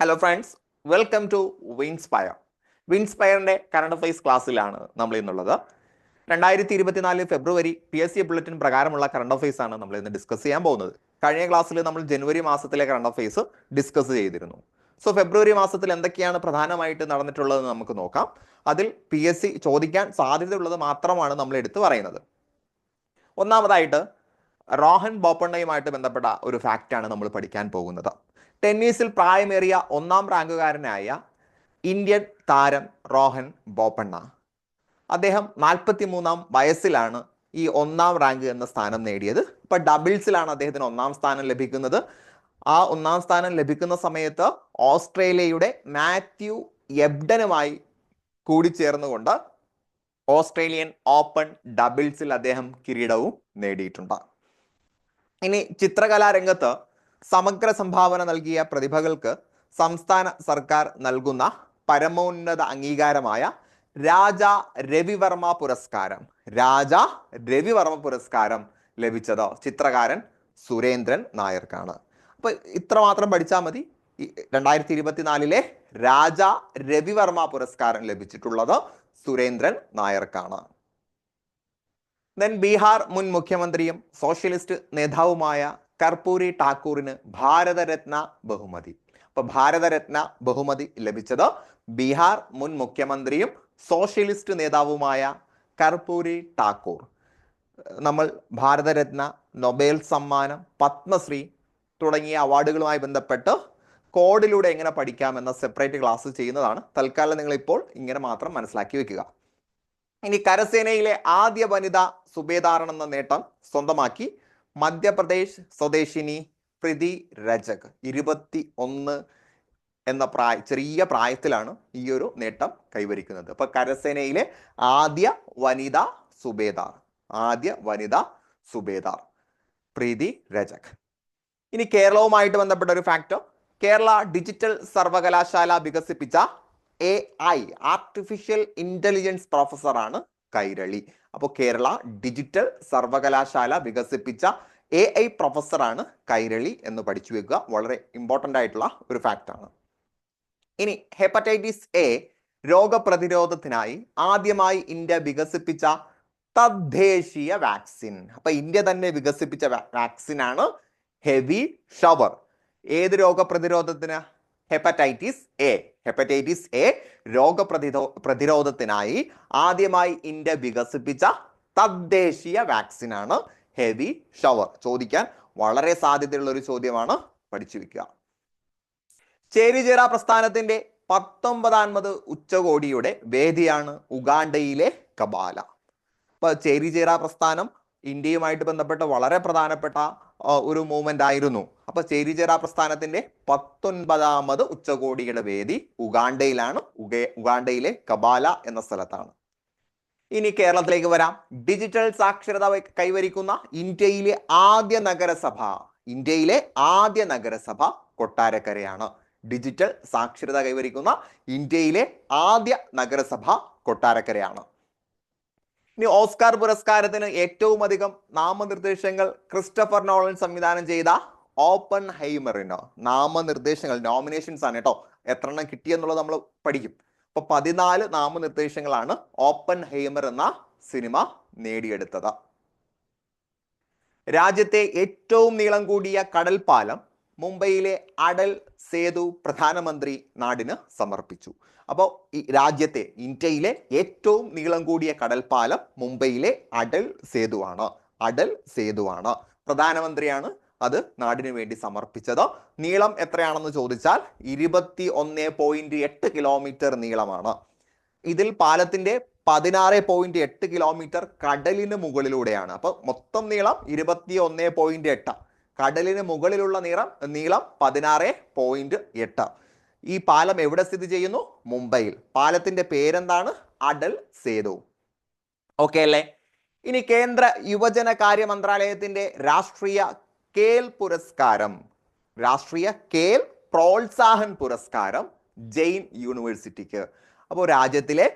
Hello friends, welcome to Winspire. വിൻസ്പയറിന്റെ current affairs ക്ലാസ്സിലാണ് നമ്മൾ ഇന്നുള്ളത്. 2024 ഫെബ്രുവരി PSC ബുള്ളറ്റിൻ പ്രകാരമുള്ള കറണ്ട് അഫയേഴ്സ് ആണ് നമ്മൾ ഇന്ന് ഡിസ്കസ് ചെയ്യാൻ പോകുന്നത്. കഴിഞ്ഞ ക്ലാസ്സിൽ നമ്മൾ ജനുവരി മാസത്തിലെ കറണ്ട് അഫയേഴ്സ് ഡിസ്കസ് ചെയ്തിരുന്നു. സോ ഫെബ്രുവരി മാസത്തിൽ എന്തൊക്കെയാണ് പ്രധാനമായിട്ട് നടന്നിട്ടുള്ളതെന്ന് നമുക്ക് നോക്കാം. അതിൽ PSC ചോദിക്കാൻ സാധ്യതയുള്ളത് മാത്രമാണ് നമ്മൾ എടുത്തു പറയുന്നത്. ഒന്നാമതായിട്ട് റോഹൻ ബോപ്പണ്ണയുമായിട്ട് ബന്ധപ്പെട്ട ഒരു ഫാക്റ്റാണ് നമ്മൾ പഠിക്കാൻ പോകുന്നത്. ടെന്നീസിൽ പ്രായമേറിയ 1ാം റാങ്കുകാരനായ ഇന്ത്യൻ താരം റോഹൻ ബോപ്പണ്ണ. അദ്ദേഹം 43ാം വയസ്സിലാണ് ഈ 1ാം റാങ്ക് എന്ന സ്ഥാനം നേടിയത്. ഇപ്പൊ ഡബിൾസിലാണ് അദ്ദേഹത്തിന് 1ാം സ്ഥാനം ലഭിക്കുന്നത്. ആ 1ാം സ്ഥാനം ലഭിക്കുന്ന സമയത്ത് ഓസ്ട്രേലിയയുടെ മാത്യു എബ്ഡനുമായി കൂടിച്ചേർന്നുകൊണ്ട് ഓസ്ട്രേലിയൻ ഓപ്പൺ ഡബിൾസിൽ അദ്ദേഹം കിരീടവും നേടിയിട്ടുണ്ട്. ഇനി ചിത്രകലാരംഗത്ത് സമഗ്ര സംഭാവന നൽകിയ പ്രതിഭകൾക്ക് സംസ്ഥാന സർക്കാർ നൽകുന്ന പരമോന്നത അംഗീകാരമായ രാജ രവിവർമ്മ പുരസ്കാരം ലഭിച്ചത് ചിത്രകാരൻ സുരേന്ദ്രൻ നായർക്കാണ്. അപ്പൊ ഇത്രമാത്രം പഠിച്ചാൽ മതി. 2024 രാജ രവിവർമ്മ പുരസ്കാരം ലഭിച്ചിട്ടുള്ളത് സുരേന്ദ്രൻ നായർക്കാണ്. ബീഹാർ മുൻ മുഖ്യമന്ത്രിയും സോഷ്യലിസ്റ്റ് നേതാവുമായ കർപ്പൂരി ഠാക്കൂറിന് ഭാരതരത്ന ബഹുമതി. അപ്പൊ ഭാരതരത്ന ബഹുമതി ലഭിച്ചത് ബീഹാർ മുൻ മുഖ്യമന്ത്രിയും സോഷ്യലിസ്റ്റ് നേതാവുമായ കർപ്പൂരി ഠാക്കൂർ. നമ്മൾ ഭാരതരത്ന, നൊബേൽ സമ്മാനം, പത്മശ്രീ തുടങ്ങിയ അവാർഡുകളുമായി ബന്ധപ്പെട്ട് കോഡിലൂടെ എങ്ങനെ പഠിക്കാമെന്ന സെപ്പറേറ്റ് ക്ലാസ് ചെയ്യുന്നതാണ്. തൽക്കാലം നിങ്ങൾ ഇപ്പോൾ ഇങ്ങനെ മാത്രം മനസ്സിലാക്കി വെക്കുക. ഇനി കരസേനയിലെ ആദ്യ വനിതാ സുബേദാർ എന്ന നേട്ടം സ്വന്തമാക്കി മധ്യപ്രദേശ് സ്വദേശിനി പ്രീതി രജക്. 21 എന്ന ചെറിയ പ്രായത്തിലാണ് ഈ ഒരു നേട്ടം കൈവരിക്കുന്നത്. അപ്പൊ കരസേനയിലെ ആദ്യ വനിതാ സുബേദാർ പ്രീതി രജക്. ഇനി കേരളവുമായിട്ട് ബന്ധപ്പെട്ട ഒരു ഫാക്ടർ, കേരള ഡിജിറ്റൽ സർവകലാശാല വികസിപ്പിച്ച AI ആർട്ടിഫിഷ്യൽ ഇന്റലിജൻസ് പ്രൊഫസറാണ് കൈരളി. അപ്പോൾ കേരള ഡിജിറ്റൽ സർവകലാശാല വികസിപ്പിച്ച AI പ്രൊഫസറാണ് കൈരളി എന്ന് പഠിച്ചു വെക്കുക. വളരെ ഇമ്പോർട്ടൻ്റ് ആയിട്ടുള്ള ഒരു ഫാക്റ്റ് ആണ്. ഇനി ഹെപ്പറ്റൈറ്റിസ് A രോഗപ്രതിരോധത്തിനായി ആദ്യമായി ഇന്ത്യ വികസിപ്പിച്ച തദ്ദേശീയ വാക്സിൻ. അപ്പൊ ഇന്ത്യ തന്നെ വികസിപ്പിച്ച വാക്സിൻ ആണ് ഹെവി ഷവർ. ഏത് രോഗപ്രതിരോധത്തിന്? ഹെപ്പറ്റൈറ്റിസ് എ രോഗപ്രതിരോധത്തിനായി ആദ്യമായി ഇന്ത്യ വികസിപ്പിച്ച തദ്ദേശീയ വാക്സിൻ ആണ് ഹെവി ഷവർ. ചോദിക്കാൻ വളരെ സാധ്യതയുള്ള ഒരു ചോദ്യമാണ്, പഠിച്ചു വെക്കുക. ചേരിചേരാ പ്രസ്ഥാനത്തിന്റെ 19ാമത് ഉച്ചകോടിയുടെ വേദിയാണ് ഉഗാണ്ടയിലെ കബാല. അപ്പൊ ചേരിചേരാ പ്രസ്ഥാനം ഇന്ത്യയുമായിട്ട് ബന്ധപ്പെട്ട് വളരെ പ്രധാനപ്പെട്ട ഒരു മൂവ്മെന്റ് ആയിരുന്നു. അപ്പൊ ചേരിചേരാ പ്രസ്ഥാനത്തിന്റെ 19ാമത് ഉച്ചകോടിയുടെ വേദി ഉഗാണ്ടയിലാണ്. ഉഗാണ്ടയിലെ കബാല എന്ന സ്ഥലത്താണ്. ഇനി കേരളത്തിലേക്ക് വരാം. ഡിജിറ്റൽ സാക്ഷരത കൈവരിക്കുന്ന ഇന്ത്യയിലെ ആദ്യ നഗരസഭ കൊട്ടാരക്കരയാണ്. ഡിജിറ്റൽ സാക്ഷരത കൈവരിക്കുന്ന ഇന്ത്യയിലെ ആദ്യ നഗരസഭ കൊട്ടാരക്കരയാണ്. ഇനി ഓസ്കാർ പുരസ്കാരത്തിന് ഏറ്റവും അധികം നാമനിർദ്ദേശങ്ങൾ ക്രിസ്റ്റഫർ നോളൻ സംവിധാനം ചെയ്ത ഓപ്പൺഹൈമറിന് നാമനിർദ്ദേശങ്ങൾ, നോമിനേഷൻസ് ആണ് കേട്ടോ. എത്ര എണ്ണം കിട്ടിയെന്നുള്ളത് നമ്മൾ പഠിക്കും. അപ്പൊ 14 നാമനിർദ്ദേശങ്ങളാണ് ഓപ്പൺഹൈമർ എന്ന സിനിമ നേടിയെടുത്തത്. രാജ്യത്തെ ഏറ്റവും നീളം കൂടിയ കടൽപ്പാലം മുംബൈയിലെ അടൽ സേതു പ്രധാനമന്ത്രി നാടിന് സമർപ്പിച്ചു. അപ്പോൾ ഈ ഇന്ത്യയിലെ ഏറ്റവും നീളം കൂടിയ കടൽപ്പാലം മുംബൈയിലെ അടൽ സേതുവാണ്. പ്രധാനമന്ത്രിയാണ് അത് നാടിനു വേണ്ടി സമർപ്പിച്ചത്. നീളം എത്രയാണെന്ന് ചോദിച്ചാൽ 21.8 കിലോമീറ്റർ നീളമാണ്. ഇതിൽ പാലത്തിന്റെ 16.8 കിലോമീറ്റർ കടലിന് മുകളിലൂടെയാണ്. അപ്പൊ മൊത്തം നീളം 21.8, കടലിന് മുകളിലുള്ള നീളം 16.8. ഈ പാലം എവിടെ സ്ഥിതി ചെയ്യുന്നു? മുംബൈയിൽ. പാലത്തിന്റെ പേരെന്താണ്? അടൽ സേതു. ഓക്കെ അല്ലേ? ഇനി കേന്ദ്ര യുവജന കാര്യ മന്ത്രാലയത്തിന്റെ രാഷ്ട്രീയ കേൽ പ്രോത്സാഹൻ പുരസ്കാരം ജെയിൻ യൂണിവേഴ്സിറ്റിക്ക്. അപ്പോൾ രാജ്യത്തിലെ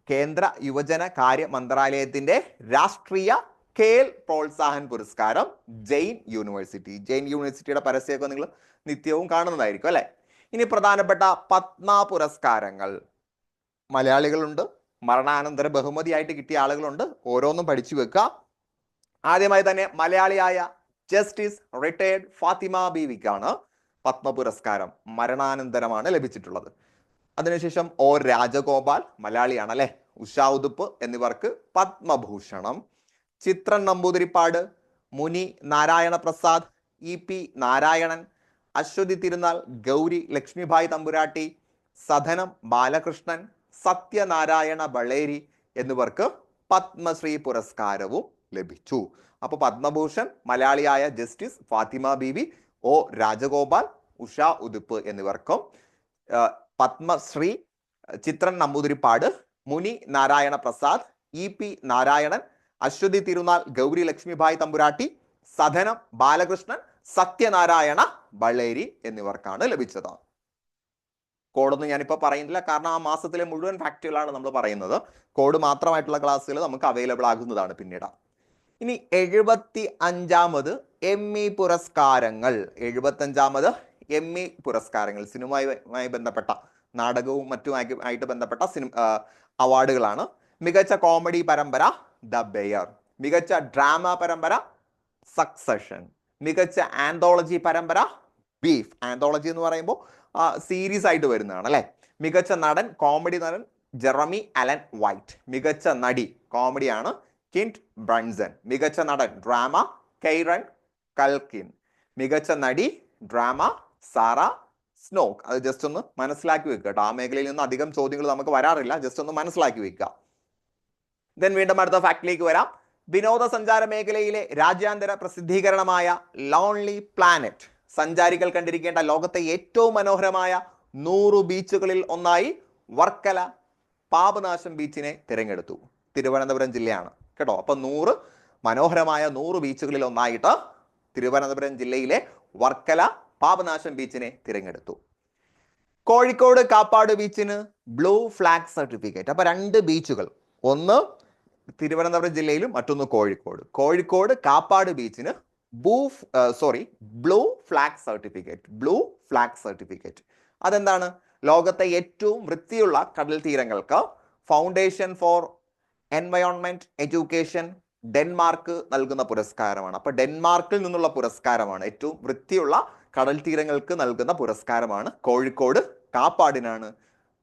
കേന്ദ്ര യുവജന കാര്യ മന്ത്രാലയത്തിന്റെ രാഷ്ട്രീയ കേൽ പ്രോത്സാഹൻ പുരസ്കാരം ജെയിൻ യൂണിവേഴ്സിറ്റിയുടെ പരസ്യമൊക്കെ നിങ്ങൾ നിത്യവും കാണുന്നതായിരിക്കും അല്ലെ. ഇനി പ്രധാനപ്പെട്ട പത്മ പുരസ്കാരങ്ങൾ. മലയാളികളുണ്ട്, മരണാനന്തര ബഹുമതിയായിട്ട് കിട്ടിയ ആളുകളുണ്ട്. ഓരോന്നും പഠിച്ചു വെക്കുക. ആദ്യമായി തന്നെ മലയാളിയായ ജസ്റ്റിസ് റിട്ടയർഡ് ഫാത്തിമ ബീവിക്കാണ് പത്മ പുരസ്കാരം മരണാനന്തരമാണ് ലഭിച്ചിട്ടുള്ളത്. അതിനുശേഷം ഒ രാജഗോപാൽ, മലയാളിയാണ് അല്ലെ, ഉഷാ ഉതുപ്പ് എന്നിവർക്ക് പത്മഭൂഷണം. ചിത്രൻ നമ്പൂതിരിപ്പാട്, മുനി നാരായണ പ്രസാദ്, ഇ.പി. നാരായണൻ, അശ്വതി തിരുനാൾ, ഗൗരി ലക്ഷ്മിഭായ് തമ്പുരാട്ടി, സധനം ബാലകൃഷ്ണൻ, സത്യനാരായണ ബളേരി എന്നിവർക്ക് പത്മശ്രീ പുരസ്കാരവും ലഭിച്ചു. അപ്പൊ പത്മഭൂഷൺ മലയാളിയായ ജസ്റ്റിസ് ഫാത്തിമ ബീവി, ഒ രാജഗോപാൽ, ഉഷാ ഉതുപ്പ് എന്നിവർക്കും പത്മശ്രീ ചിത്രൻ നമ്പൂതിരിപ്പാട്, മുനി നാരായണ പ്രസാദ്, ഇ.പി. നാരായണൻ, അശ്വതി തിരുനാൾ, ഗൗരി ലക്ഷ്മിഭായ് തമ്പുരാട്ടി, സധനം ബാലകൃഷ്ണൻ, സത്യനാരായണ ബളേരി എന്നിവർക്കാണ് ലഭിച്ചത്. കോഡൊന്നും ഞാനിപ്പോൾ പറയുന്നില്ല, കാരണം ആ മാസത്തിലെ മുഴുവൻ ഫാക്റ്റുകളാണ് നമ്മൾ പറയുന്നത്. കോഡ് മാത്രമായിട്ടുള്ള ക്ലാസ്സുകൾ നമുക്ക് അവൈലബിൾ ആകുന്നതാണ് പിന്നീട്. ഇനി 75ാമത് എമ്മി പുരസ്കാരങ്ങൾ. 75ാമത് എമ്മി പുരസ്കാരങ്ങൾ സിനിമയുമായി ബന്ധപ്പെട്ട, നാടകവും മറ്റുമായിട്ട് ബന്ധപ്പെട്ട അവാർഡുകളാണ്. മികച്ച കോമഡി പരമ്പര ദ ബെയർ, മികച്ച ഡ്രാമ പരമ്പര സക്സഷൻ, മികച്ച ആന്തോളജി പരമ്പര ബീഫ്. ആന്തോളജി എന്ന് പറയുമ്പോൾ സീരീസ് ആയിട്ട് വരുന്നതാണ് അല്ലെ. മികച്ച നടൻ, കോമഡി നടൻ ജെറമി അലൻ വൈറ്റ്. മികച്ച നടി കോമഡിയാണ് കിൻറ്റ് ബ്രൺസൺ. മികച്ച നടൻ ഡ്രാമ കെയ്റൺ കൽക്കിൻ. മികച്ച നടി ഡ്രാമ സാറ സ്നോക്ക്. അത് ജസ്റ്റ് ഒന്ന് മനസ്സിലാക്കി വെക്കുക കേട്ടോ. ആ മേഖലയിൽ നിന്ന് അധികം ചോദ്യങ്ങൾ നമുക്ക് വരാറില്ല, ജസ്റ്റ് ഒന്ന് മനസ്സിലാക്കി വെക്കുക. ദെൻ വീണ്ടും അടുത്ത ഫാക്ടിലേക്ക് വരാം. വിനോദസഞ്ചാര മേഖലയിലെ രാജ്യാന്തര പ്രസിദ്ധീകരണമായ ലോൺലി പ്ലാനറ്റ് സഞ്ചാരികൾ കണ്ടിരിക്കേണ്ട ലോകത്തെ ഏറ്റവും മനോഹരമായ 100 ബീച്ചുകളിൽ ഒന്നായി വർക്കല പാപനാശം ബീച്ചിനെ തിരഞ്ഞെടുത്തു. തിരുവനന്തപുരം ജില്ലയാണ് കേട്ടോ. അപ്പൊ 100 മനോഹരമായ 100 ബീച്ചുകളിൽ ഒന്നായിട്ട് തിരുവനന്തപുരം ജില്ലയിലെ വർക്കല പാപനാശം ബീച്ചിനെ തിരഞ്ഞെടുത്തു. കോഴിക്കോട് കാപ്പാട് ബീച്ചിന് ബ്ലൂ ഫ്ലാഗ് സർട്ടിഫിക്കറ്റ്. അപ്പൊ 2 ബീച്ചുകൾ, ഒന്ന് തിരുവനന്തപുരം ജില്ലയിലും മറ്റൊന്ന് കോഴിക്കോട്. കോഴിക്കോട് കാപ്പാട് ബീച്ചിന് blue flag certificate. Blue flag certificate അതെന്താണ്? ലോകത്തെ ഏറ്റവും വൃത്തിയുള്ള കടൽ തീരങ്ങൾക്ക് foundation for environment education Denmark നൽകുന്ന പുരസ്കാരമാണ്. അപ്പൊ ഡെൻമാർക്കിൽ നിന്നുള്ള പുരസ്കാരമാണ്. ഏറ്റവും വൃത്തിയുള്ള കടൽ തീരങ്ങൾക്ക് നൽകുന്ന പുരസ്കാരമാണ്. കോഴിക്കോട് കാപ്പാടിനാണ്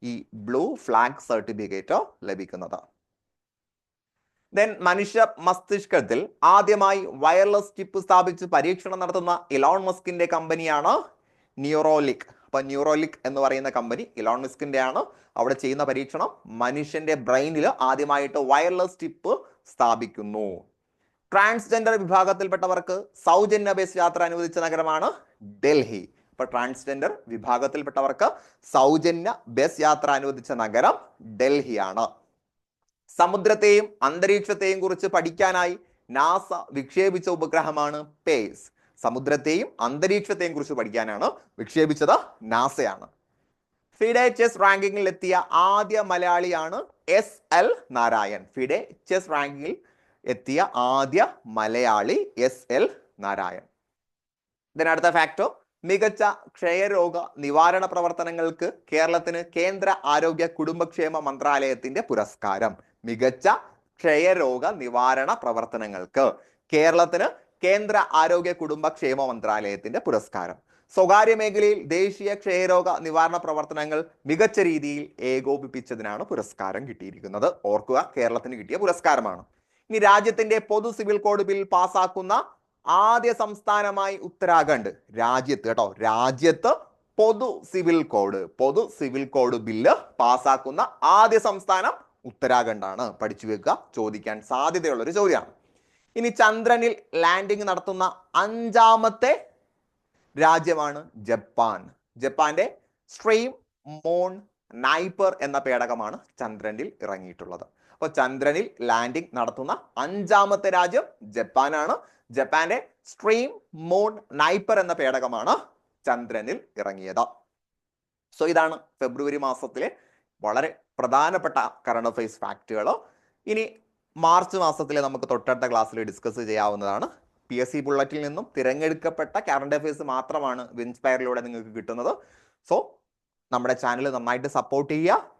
ഈ ബ്ലൂ ഫ്ലാഗ് സർട്ടിഫിക്കറ്റ് ലഭിക്കുന്നത്. ദെൻ മനുഷ്യ മസ്തിഷ്കത്തിൽ ആദ്യമായി വയർലെസ് ചിപ്പ് സ്ഥാപിച്ച് പരീക്ഷണം നടത്തുന്ന ഇലോൺ മസ്കിന്റെ കമ്പനിയാണ് ന്യൂറോലിക്. അപ്പൊ ന്യൂറോലിക് എന്ന് പറയുന്ന കമ്പനി ഇലോൺ മസ്കിന്റെ ആണ്. അവിടെ ചെയ്യുന്ന പരീക്ഷണം മനുഷ്യന്റെ ബ്രെയിനിൽ ആദ്യമായിട്ട് വയർലെസ് ചിപ്പ് സ്ഥാപിക്കുന്നു. ട്രാൻസ്ജെൻഡർ വിഭാഗത്തിൽപ്പെട്ടവർക്ക് സൗജന്യ ബസ് യാത്ര അനുവദിച്ച നഗരമാണ് ഡൽഹി. അപ്പൊ ട്രാൻസ്ജെൻഡർ വിഭാഗത്തിൽപ്പെട്ടവർക്ക് സൗജന്യ ബസ് യാത്ര അനുവദിച്ച നഗരം ഡൽഹിയാണ്. സമുദ്രത്തെയും അന്തരീക്ഷത്തെയും കുറിച്ച് പഠിക്കാനായി നാസ വിക്ഷേപിച്ച ഉപഗ്രഹമാണ് പേസ്. സമുദ്രത്തെയും അന്തരീക്ഷത്തെയും കുറിച്ച് പഠിക്കാനാണ് വിക്ഷേപിച്ചത് നാസയാണ്. ഫിഡെ ചെസ് റാങ്കിങ്ങിൽ എത്തിയ ആദ്യ മലയാളിയാണ് SL നാരായൺ. ഫിഡെ ചെസ് റാങ്കിങ്ങിൽ എത്തിയ ആദ്യ മലയാളി SL നാരായൺ. ഇതിനടുത്ത ഫാക്ടോ, മികച്ച ക്ഷയരോഗ നിവാരണ പ്രവർത്തനങ്ങൾക്ക് കേരളത്തിന് കേന്ദ്ര ആരോഗ്യ കുടുംബക്ഷേമ മന്ത്രാലയത്തിന്റെ പുരസ്കാരം. മികച്ച ക്ഷയരോഗ നിവാരണ പ്രവർത്തനങ്ങൾക്ക് കേരളത്തിന് കേന്ദ്ര ആരോഗ്യ കുടുംബക്ഷേമ മന്ത്രാലയത്തിന്റെ പുരസ്കാരം. സ്വകാര്യ മേഖലയിൽ ദേശീയ ക്ഷയരോഗ നിവാരണ പ്രവർത്തനങ്ങൾ മികച്ച രീതിയിൽ ഏകോപിപ്പിച്ചതിനാണ് പുരസ്കാരം കിട്ടിയിരിക്കുന്നത്. ഓർക്കുക, കേരളത്തിന് കിട്ടിയ പുരസ്കാരമാണ്. ഇനി രാജ്യത്തിന്റെ പൊതു സിവിൽ കോഡ് ബിൽ പാസ്സാക്കുന്ന ആദ്യ സംസ്ഥാനമായി ഉത്തരാഖണ്ഡ്. രാജ്യത്ത് കേട്ടോ, രാജ്യത്ത് പൊതു സിവിൽ കോഡ് ബില്ല് പാസ്സാക്കുന്ന ആദ്യ സംസ്ഥാനം ഉത്തരാഖണ്ഡാണ്. പഠിച്ചു വെക്കുക, ചോദിക്കാൻ സാധ്യതയുള്ള ഒരു ചോദ്യമാണ്. ഇനി ചന്ദ്രനിൽ ലാൻഡിംഗ് നടത്തുന്ന 5ാമത്തെ രാജ്യമാണ് ജപ്പാൻ. ജപ്പാന്റെ സ്ട്രീം മോൺ നൈപ്പർ എന്ന പേടകമാണ് ചന്ദ്രനിൽ ഇറങ്ങിയിട്ടുള്ളത്. അപ്പോൾ ചന്ദ്രനിൽ ലാൻഡിംഗ് നടത്തുന്ന 5ാമത്തെ രാജ്യം ജപ്പാനാണ്. ജപ്പാന്റെ സ്ട്രീം മോൺ നൈപ്പർ എന്ന പേടകമാണ് ചന്ദ്രനിൽ ഇറങ്ങിയത്. സോ ഇതാണ് ഫെബ്രുവരി മാസത്തിലെ വളരെ പ്രധാനപ്പെട്ട കറണ്ട് അഫയേഴ്സ് ഫാക്റ്റുകൾ. ഇനി മാർച്ച് മാസത്തിലെ നമുക്ക് തൊട്ടടുത്ത ക്ലാസ്സിൽ ഡിസ്കസ് ചെയ്യാവുന്നതാണ്. PSC ബുള്ളറ്റിൽ നിന്നും തിരഞ്ഞെടുക്കപ്പെട്ട കറണ്ട് അഫയേഴ്സ് മാത്രമാണ് വിൻസ്പയറിലൂടെ നിങ്ങൾക്ക് കിട്ടുന്നത്. സോ നമ്മുടെ ചാനൽ നന്നായിട്ട് സപ്പോർട്ട് ചെയ്യുക.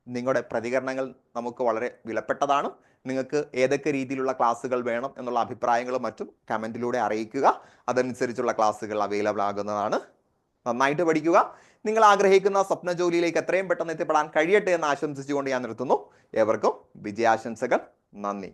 നിങ്ങളുടെ പ്രതികരണങ്ങൾ നമുക്ക് വളരെ വിലപ്പെട്ടതാണ്. നിങ്ങൾക്ക് ഏതൊക്കെ രീതിയിലുള്ള ക്ലാസ്സുകൾ വേണം എന്നുള്ള അഭിപ്രായങ്ങളും മറ്റും കമൻറ്റിലൂടെ അറിയിക്കുക. അതനുസരിച്ചുള്ള ക്ലാസ്സുകൾ അവൈലബിൾ ആകുന്നതാണ്. നന്നായിട്ട് പഠിക്കുക. നിങ്ങൾ ആഗ്രഹിക്കുന്ന സ്വപ്ന ജോലിയിലേക്ക് എത്രയും പെട്ടെന്ന് എത്തിപ്പെടാൻ കഴിയട്ടെ എന്ന് ആശംസിച്ചുകൊണ്ട് ഞാൻ നിർത്തുന്നു. ഏവർക്കും വിജയാശംസകൾ. നന്ദി.